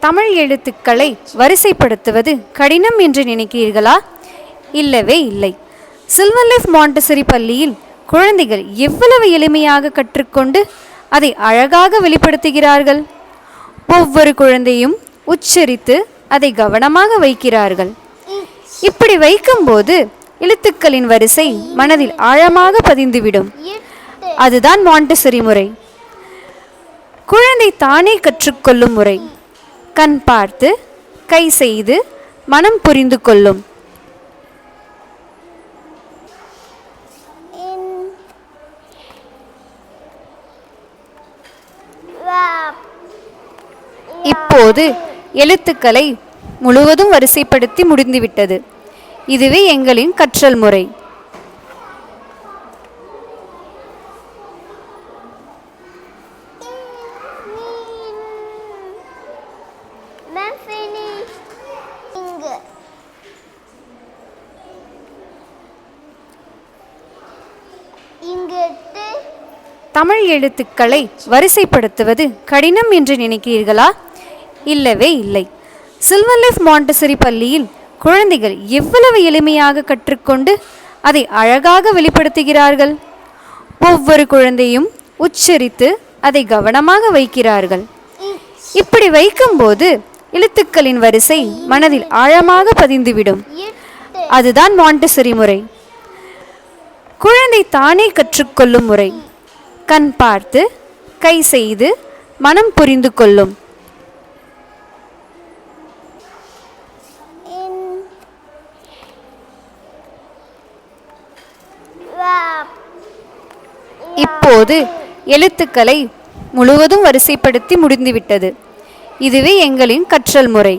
தமிழ் எழுத்துக்களை வரிசைப்படுத்துவது கடினம் என்று நினைக்கிறீர்களா? இல்லவே இல்லை. சில்வர் லைஃப் மாண்டசரி பள்ளியில் குழந்தைகள் எவ்வளவு எளிமையாக கற்றுக்கொண்டு அதை அழகாக வெளிப்படுத்துகிறார்கள். ஒவ்வொரு குழந்தையும் உச்சரித்து அதை கவனமாக வைக்கிறார்கள். இப்படி வைக்கும்போது எழுத்துக்களின் வரிசை மனதில் ஆழமாக பதிந்துவிடும். அதுதான் மாண்டசரி முறை. குழந்தை தானே கற்றுக்கொள்ளும் முறை. கண் பார்த்து, கை செய்து, மனம் புரிந்து கொள்ளும். இப்போது எழுத்துக்களை முழுவதும் வரிசைப்படுத்தி முடிந்துவிட்டது. இதுவே எங்களின் கற்றல் முறை. தமிழ் எழுத்துக்களை வரிசைப்படுத்துவது கடினம் என்று நினைக்கிறீர்களா? இல்லவே இல்லை. சில்வர் லைஃப் மாண்டசரி பள்ளியில் குழந்தைகள் எவ்வளவு எளிமையாக கற்றுக்கொண்டு அதை அழகாக வெளிப்படுத்துகிறார்கள். ஒவ்வொரு குழந்தையும் உச்சரித்து அதை கவனமாக வைக்கிறார்கள். இப்படி வைக்கும்போது எழுத்துக்களின் வரிசை மனதில் ஆழமாக பதிந்துவிடும். அதுதான் மாண்டசரி முறை. குழந்தை தானே கற்றுக்கொள்ளும் முறை. கண் பார்த்து, கை செய்து, மனம் புரிந்து கொள்ளும். இப்போது எழுத்துக்களை முழுவதும் வரிசைப்படுத்தி முடிந்துவிட்டது. இதுவே எங்களின் கற்றல் முறை.